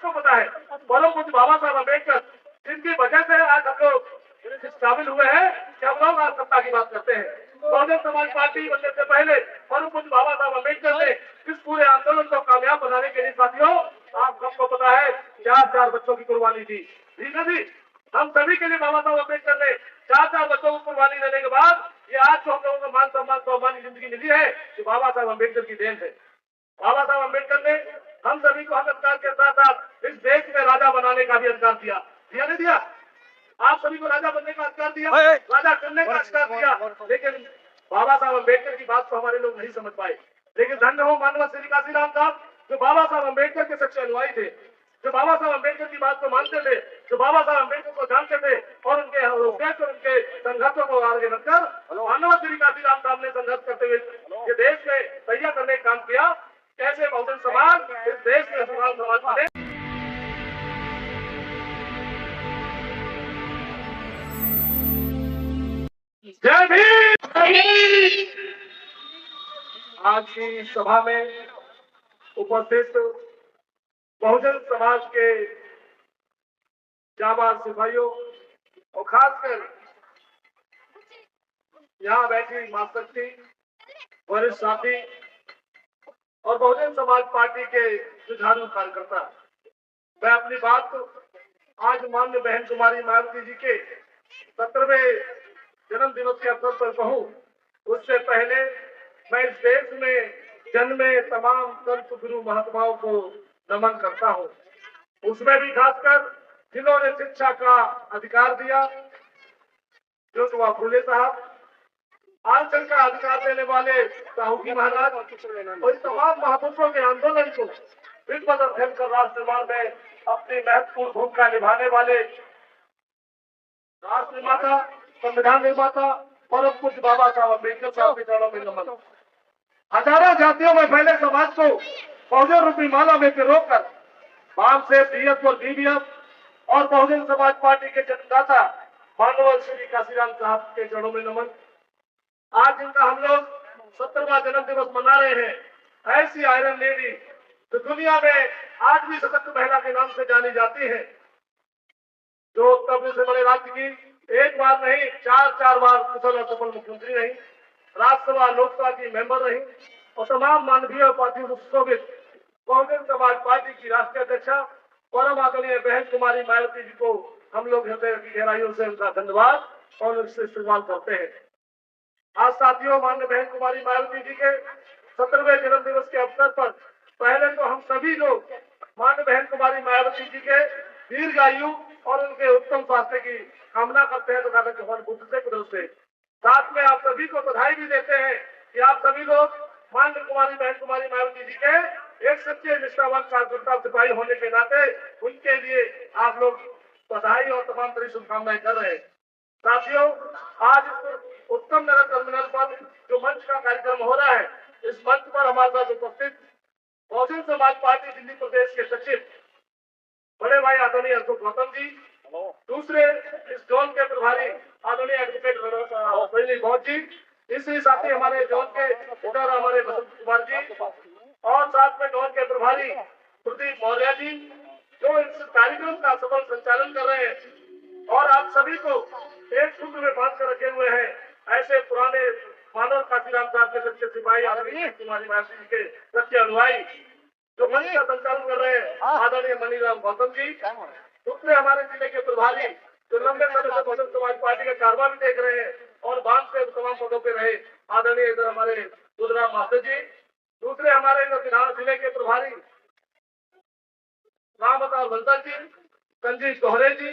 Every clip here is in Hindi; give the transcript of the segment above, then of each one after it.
सबको पता है परम पूज्य बाबा साहब अम्बेडकर जिनकी वजह से आज हम लोग शामिल हुए हैं कि हम लोग आज सत्ता की बात करते हैं। बहुजन समाज पार्टी बनने से पहले परम पूज्य बाबा साहब अम्बेडकर ने इस पूरे आंदोलन को कामयाब बनाने के लिए साथियों आप सबको पता है 4 बच्चों की कुर्बानी दी। ठीक है जी, हम सभी के लिए बाबा साहब अम्बेडकर ने 4 बच्चों को कुर्बानी देने के बाद ये आज जो हम लोगों को मान सम्मान स्वाभिमानी जिंदगी मिली है कि बाबा साहब अम्बेडकर की देन है। बाबा साहब अम्बेडकर ने हम सभी को हक अधिकार के साथ साथ इस देश में राजा बनाने का भी अधिकार दिया। दिया नहीं दिया? आप सभी को राजा बनने का अधिकार दिया, राजा करने का अधिकार दिया। लेकिन बाबा साहब अम्बेडकर की बात को हमारे लोग नहीं समझ पाए। लेकिन धन्य हो माननीय श्री काशीराम साहब जो बाबा साहब अम्बेडकर के सच्चे अनुयायी थे, जो बाबा साहब अम्बेडकर की बात को मानते थे, जो बाबा साहब अम्बेडकर को जानते थे और उनके उद्देश्य और उनके संघर्षों को आगे रखकर माननीय श्री काशीराम साहब ने संघर्ष करते हुए ये देश में तैयार करने का काम किया। कैसे बहुजन समाज इस देश में समाज बने। जय भीम। आज की सभा में उपस्थित बहुजन समाज के जाबाज सिपाहियों और खासकर यहाँ बैठी मातृशक्ति वरिष्ठ साथी और बहुजन समाज पार्टी के जुझारू कार्यकर्ता, मैं अपनी बात आज माननीय बहन कुमारी मायावती जी के 17वें जन्म दिवस के अवसर पर कहूं, उससे पहले मैं इस देश में जन्मे तमाम संत गुरु महात्माओं को नमन करता हूं। उसमें भी खासकर जिन्होंने शिक्षा का अधिकार दिया, जो तो फूले साहब, आरक्षण का अधिकार देने वाले साहूजी महाराज और तमाम महापुरुषों के आंदोलन को विश्व कर राष्ट्र निर्माण में अपनी महत्वपूर्ण भूमिका निभाने वाले राष्ट्र निर्माता, संविधान निर्माता परम पूज्य बाबा साहब अम्बेडकर साहब के चरणों में नमन। हजारों जातियों में फैले समाज को बहुजन रूपी माला में रोककर बाम से डीएफ और डीबीएफ और बहुजन समाज पार्टी के जन्मदाता माननीय श्री काशीराम साहब के चरणों में नमन। आज इनका हम लोग 17वां जन्म दिवस मना रहे हैं। ऐसी आयरन लेडी जो दुनिया में 8वीं सशक्त महिला के नाम से जानी जाती है, जो उत्तर से बड़े राज्य की एक बार नहीं 4 बार कुशल और सफल मुख्यमंत्री रही, राज्यसभा लोकसभा की मेंबर रही और तमाम मानवीय और पार्टी सुशोभित बहुजन समाज पार्टी की राष्ट्रीय अध्यक्षा परम आदरणीय बहन कुमारी मायावती जी को हम लोग हृदय की गहराइयों से उनका धन्यवाद और उससे इस्तेमाल करते हैं। आज साथियों माननीय बहन कुमारी मायावती जी के 17वें जन्म दिवस के अवसर पर पहले तो हम सभी लोग माननीय बहन कुमारी मायावती जी के दीर्घायु और उनके उत्तम स्वास्थ्य की कामना करते हैं तो भगवान बुद्ध से कुदरत से। साथ में आप सभी को बधाई भी देते हैं कि आप सभी लोग माननीय कुमारी बहन कुमारी मायावती जी के एक सच्चे निष्ठावान कार्यकर्ता सिपाही होने के नाते उनके लिए आप लोग बधाई और तमाम तरह शुभकामनाएं कर रहे हैं। साथियों, आज उत्तम नगर टर्मिनल पर जो मंच का कार्यक्रम हो रहा है, इस मंच पर हमारे साथ उपस्थित बहुजन समाज पार्टी दिल्ली प्रदेश के सचिव बड़े भाई आदरणीय अशोक गौतम जी, दूसरे इस जोन के प्रभारी आदरणीय एडवोकेट रजनी बहुत जी, तीसरे साथी हमारे जोन के लीडर हमारे बसंत कुमार जी और साथ में जोन के प्रभारी प्रदीप मौर्य जी, जो इस कार्यक्रम का सफल संचालन कर रहे हैं और आप सभी को एक सूत्र में बांध कर रखे हुए हैं। ऐसे पुराने मानव काशीराम साहब के सच्चे सिपाही आदरणीय कुमारी मायावती जी के सच्चे अनुयायी जो मंच का संचालन कर रहे हैं आदरणीय मनीराम गौतम जी, दूसरे हमारे जिले के प्रभारी जो लंबे समय से बहुजन समाज पार्टी का कारवा भी देख रहे हैं और बांध से तमाम पदों पे रहे आदरणीय इधर हमारे रुद्राम मास्टर जी, दूसरे हमारे इधर जिले के प्रभारी राम अवतार बंसल जी, संजीव कोहरे जी,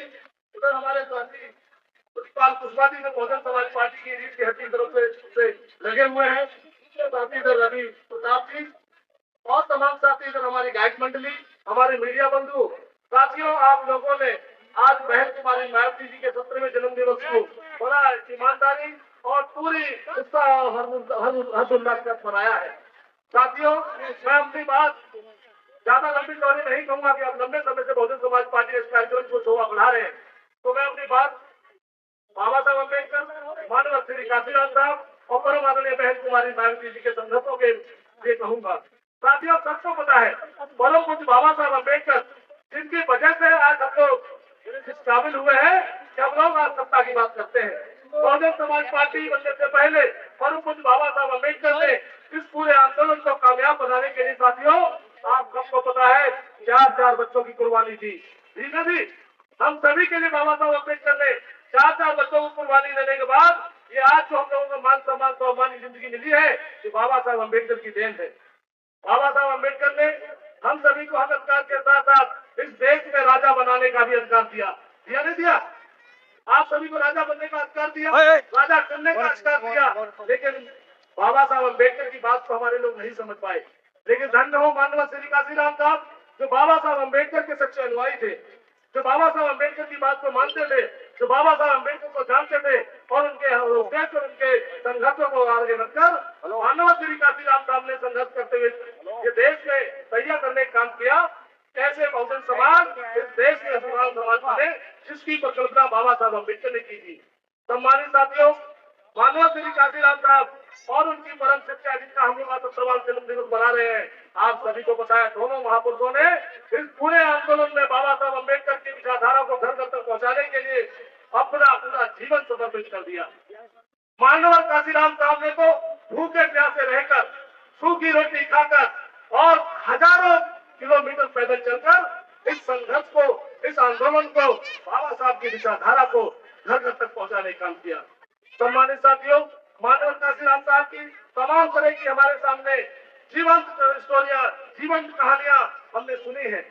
उधर हमारे साथी पुष्पाल कुशवाहा जी बहुजन समाज पार्टी की रीढ़ की हड्डी तरफ से लगे हुए हैं, साथी इधर रवि प्रताप जी और तमाम साथी इधर हमारी गायक मंडली, हमारे मीडिया बंधु। साथियों, आप लोगों ने आज बहन कुमारी मायावती जी के 17वें जन्म दिवस को बड़ा ईमानदारी और पूरी उत्साह और हर्षोल्लास के साथ मनाया है। साथियों, मैं अपनी बात ज्यादा लंबी चौड़ी नहीं कहूंगा कि आप लंबे समय से बहुजन समाज पार्टी इस कार्यक्रम को शोभा बढ़ा रहे हैं, तो मैं अपनी बात बाबा साहब अम्बेडकर, माननीय श्री काशीराम साहब और परम आदरणीय बहन कुमारी मायावती जी के संघर्षों के लिए कहूंगा। साथियों, सबको पता है परम पूज्य बाबा साहब अम्बेडकर जिन काबिल हुए हैं कि हम लोग आज सत्ता की बात करते हैं। बहुजन समाज पार्टी बनने से पहले परम पूज्य बाबा साहब अम्बेडकर ने इस पूरे आंदोलन को कामयाब बनाने के लिए साथियों, आप सबको पता है, 4 बच्चों की कुर्बानी दी। ठीक है जी, हम सभी के लिए बाबा साहब अम्बेडकर ने 4 बच्चों को कुर्बानी देने के बाद ये आज जो हम लोगों को मान सम्मान स्वाभिमानी जिंदगी मिली है, ये बाबा साहब अम्बेडकर की देन है। बाबा साहब अम्बेडकर ने हम सभी को हक अधिकार के साथ साथ इस देश में राजा बनाने का भी अधिकार दिया। दिया नहीं दिया? आप सभी को राजा बनने का अधिकार दिया, राजा करने का अधिकार दिया। लेकिन बाबा साहब अम्बेडकर की बात को हमारे लोग नहीं समझ पाए। लेकिन धन्य हो माननीय श्री काशीराम साहब, जो बाबा साहब अम्बेडकर के सच्चे अनुयायी थे, जो बाबा साहब अम्बेडकर की बात को मानते थे, जो बाबा साहब अम्बेडकर को जानते थे और उनके संघर्षों को आगे बढ़कर माननीय श्री काशीराम साहब ने संघर्ष करते हुए ये देश में तैयार करने का काम किया। कैसे बहुजन समाज इस देश में समाज बने, जिसकी परिकल्पना बाबा साहब अम्बेडकर ने की थी। सम्मानित साथियों, माननीय श्री काशीराम साहब और उनकी परम शिक्षा जिनका हम लोग आज जन्म दिवस मना रहे हैं, आप सभी को बताया, दोनों महापुरुषों ने इस पूरे आंदोलन में बाबा साहब अम्बेडकर की विचारधारा को घर घर तक पहुंचाने के लिए अपना पूरा जीवन समर्पित कर दिया। माननीय काशीराम साहब ने तो भूखे प्यासे रहकर, सूखी रोटी खाकर और हजारों किलोमीटर पैदल चलकर इस संघर्ष को, इस आंदोलन को, बाबा साहब की विचारधारा को घर घर तक पहुंचाने का काम किया। सम्मानित साथियों, माननीय काशीराम साहब की तमाम तरह की हमारे सामने जीवंत स्टोरियां, जीवंत कहानियां हमने सुनी है।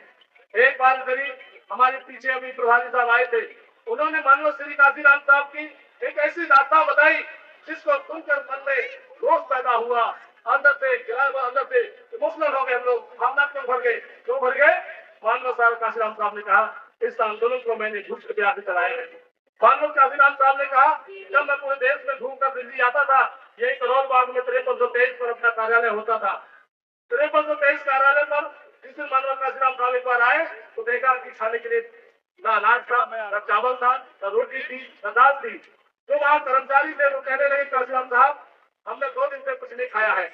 एक बार करीब हमारे पीछे अभी प्रभारी साहब आए थे, उन्होंने माननीय श्री काशीराम साहब की एक ऐसी दास्तां बताई जिसको सुनकर मन में रोष पैदा हुआ, अंदर से इमोशनल हो गए हम लोग, भावनात्मक भर गए। क्यों भर गए? माननीय साहब काशीराम साहब ने कहा, इस आंदोलन को मैंने झूठ के प्यार से चलाया है। माननीय काशीराम साहब ने कहा, जब मैं पूरे देश में घूमकर दिल्ली आता था, यही करोल बाग में 5323 पर अपना कार्यालय होता था। 5323 कार्यालय पर जिस दिन माननीय काशीराम साहब एक बार आए तो देखा कि खाने के लिए ना अनाज था, ना चावल था, ना रोटी थी, ना दाल थी। जो वहाँ कर्मचारी थे वो कहने लगे, काशीराम साहब हमने 2 दिन से कुछ नहीं खाया है।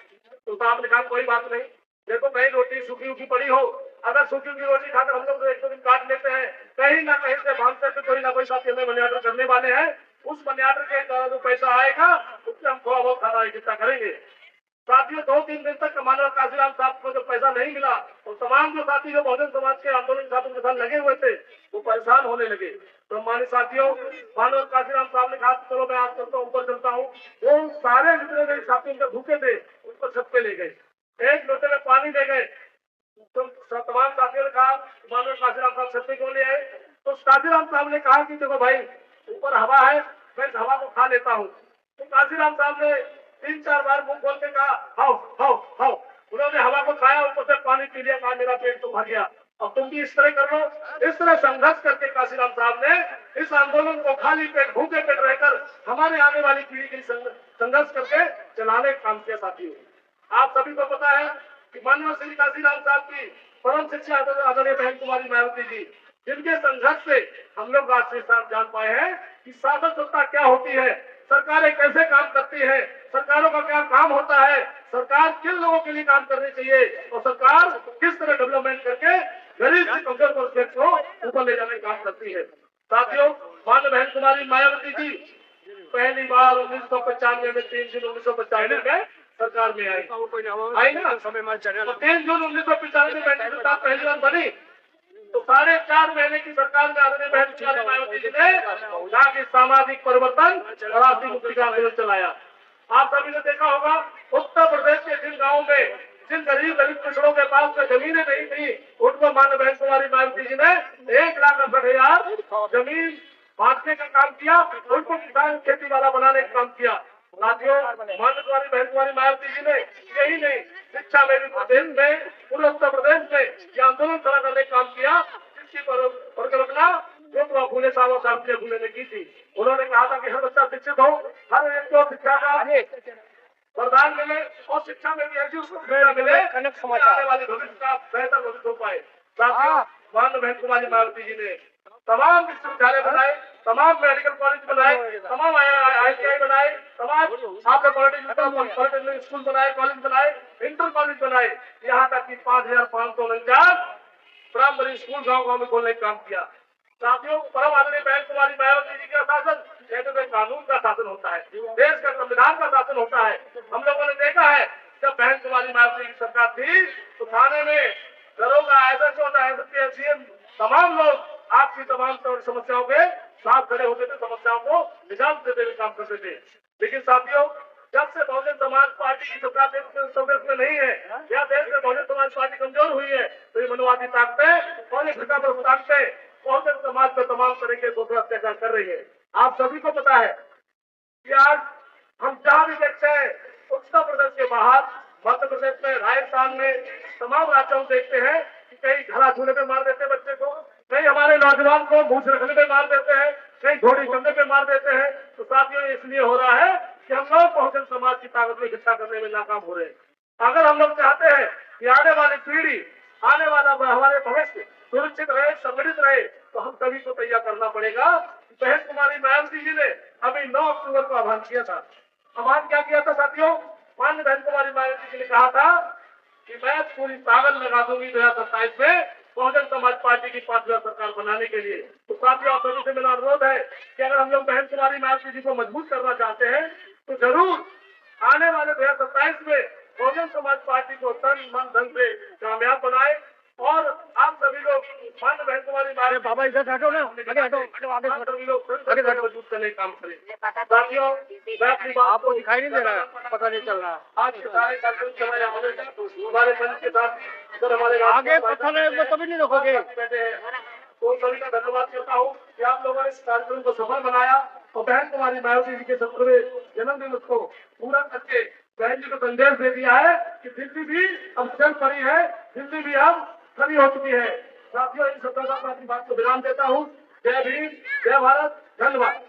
तो साहब ने कहा, कोई बात नहीं, देखो कहीं रोटी सूखी उखी पड़ी हो, अगर सूखी उखी रोटी खाकर हम लोग 1-2 दिन काट लेते हैं, कहीं ना कहीं से भागते तो कोई ना कोई साथी हमें मनी ऑर्डर करने वाले हैं, उस मनी ऑर्डर के द्वारा जो पैसा आएगा उससे हम थोड़ा बहुत खाना इकट्ठा करेंगे। साथियों, 2-3 दिन तक माननीय काशीराम साहब को जब पैसा नहीं मिला तो तमाम जो साथी जो बहुजन समाज के आंदोलन साथियों के साथ लगे हुए थे वो परेशान होने लगे। तो माननीय साथियों, माननीय काशीराम साहब ने कहा, चलो मैं आज चलता हूँ, ऊपर चलता हूँ। वो सारे जितने मेरे साथी उनके भूखे थे उनको छत पे ले गए, एक लोटे में पानी दे गए। तो तमाम साथियों ने कहा, माननीय काशीराम साहब छत पे क्यों ले आए? तो काशीराम साहब ने कहा कि देखो भाई, ऊपर हवा है, मैं इस हवा को खा लेता हूँ। तो काशीराम साहब ने 3-4 बार मुंह खोल के कहा, हाउ हाउ हाउ। उन्होंने हवा को खाया, ऊपर से पानी पी लिया, कहा मेरा पेट तो भर गया, अब तुम भी इस तरह कर लो। इस तरह संघर्ष करके काशीराम साहब ने इस आंदोलन को खाली पेट, भूखे पेट रहकर हमारे आने वाली पीढ़ी के संघर्ष करके चलाने का काम किया। साथियों, आप सभी को पता है कि माननीय श्री काशीराम साहब की परम शिक्षा आदरणीय बहन कुमारी मायावती जी, जिनके संघर्ष से हम लोग आज से जान पाए हैं कि शासन सत्ता क्या होती है, सरकारें कैसे काम करती है, सरकारों का क्या काम होता है, सरकार किन लोगों के लिए काम करनी चाहिए और सरकार किस तरह डेवलपमेंट करके गरीब से कमजोर वर्ग को ऊपर ले जाने का काम करती है। साथियों, माननीय बहन कुमारी मायावती जी पहली बार 1995 में 3 जून 1995 में सरकार में आई ना, तो 3 जून 1995 में बहन सरकार पहली बार बनी। तो 4.5 महीने की सरकार में आदरणीय बहन कुमारी मायावती जी ने यहाँ की सामाजिक परिवर्तन और आर्थिक मुक्ति का आंदोलन चलाया। आप सभी ने देखा होगा, उत्तर प्रदेश के जिन गाँव में जिन गरीब पिछड़ों के पास में जमीनें नहीं थी, उनको माननीय बहन कुमारी मायावती जी ने 1,68,000 जमीन बांटने का काम किया, उनको किसान खेती वाला बनाने का काम किया। साथियों, माननीय बहन कुमारी मायावती जी ने यही नहीं, शिक्षा में भी प्रदेश में, पूरे उत्तर प्रदेश में ये आंदोलन खड़ा करने का काम किया, जिसकी परिकल्पना ज्योतिबा फूले साहब ने की थी। उन्होंने कहा था कि हर बच्चा शिक्षित हो, हर एक को शिक्षा का वरदान मिले और शिक्षा में भी ऐसी उसको मिले आने वाले भविष्य का बेहतर भविष्य हो पाए। साथियों, माननीय बहन कुमारी मायावती जी ने तमाम विश्वविद्यालय बनाए, तमाम मेडिकल कॉलेज बनाए, तमाम ITI बनाए, तमाम आपके पॉलिटेक्निक स्कूल बनाए, कॉलेज बनाए, इंटर कॉलेज बनाए, यहाँ तक कि 5,549 प्राइमरी स्कूल गाँव गाँव में खोलने का काम किया। साथियों, परम आदरणीय बहन कुमारी मायावती जी का शासन कहते थे कानून का शासन होता है, देश का संविधान का शासन होता है। हम लोगों ने देखा है जब बहन कुमारी मायावती की सरकार थी तो थाने में दरोगा, एसएचओ, सीएम, तमाम लोग आपकी तमाम समस्याओं के साथ खड़े होते थे, समस्याओं को निजाम देते हुए काम करते थे। लेकिन साथियों, जब से बहुजन समाज पार्टी की सरकार देश में नहीं है या देश में बहुजन समाज पार्टी कमजोर हुई है तो ये मनवादी ताकतें और ये घटा पर ताकतें बहुजन समाज पर तमाम तरह के दूसरा अत्याचार कर रही है। आप सभी को पता है कि आज हम जहां भी देखते हैं उत्तर प्रदेश के बाहर, मध्य प्रदेश में, राजस्थान में, तमाम राज्यों में देखते हैं कि कहीं घड़ा झूले पे मार देते हैं बच्चे को, कहीं हमारे नौजवान को मूछ रखने पे मार देते हैं, कहीं घोड़ी कंधे पे मार देते हैं। तो साथियों, इसलिए हो रहा है कि हम लोग बहुजन समाज की ताकत में इकट्ठा करने में नाकाम हो रहे हैं। अगर हम लोग चाहते हैं कि आने वाली पीढ़ी, आने वाला हमारे भविष्य सुरक्षित रहे, संगठित रहे, तो हम सभी को तैयार करना पड़ेगा। बहन कुमारी मायावती जी ने अभी 9 अक्टूबर को आह्वान किया था। आह्वान क्या किया था साथियों? माननीय बहन कुमारी मायावती जी ने कहा था कि मैं पूरी ताकत लगा दूंगी 2027 में बहुजन समाज पार्टी की 5वीं सरकार बनाने के लिए। तो साथियों, आप सभी से मेरा अनुरोध है कि अगर हम लोग बहन कुमारी मायावती जी को मजबूत करना चाहते हैं तो जरूर आने वाले 2027 में बहुजन समाज पार्टी को तन मन धन से कामयाब बनाए और आप सभी लोग माननीय बहन कुमारी मायावती बाबा इधर हटो ना, आगे हटो, सभी लोग मजबूत करने का काम करें। साथियों, मैं अपनी बात आपको दिखाई नहीं दे रहा है, पता नहीं चल रहा है। आज के सारे कार्यक्रम हमारे मंच के साथ इधर हमारे आगे पत्थर है वो कभी नहीं रोकोगे। बैठे हैं, तो सभी का धन्यवाद करता हूँ कि आप लोगों ने इस कार्यक्रम को सफल बनाया और बहन कुमारी मायावती जी के 17वें जन्मदिन को पूरा करके बहन जी को संदेश दे दिया है कि दिल्ली भी अब चल पड़ी है, दिल्ली भी अब खड़ी हो चुकी है। साथियों, इन शब्दों का अपनी बात को विराम देता हूँ। जय भीम, जय भारत, धन्यवाद।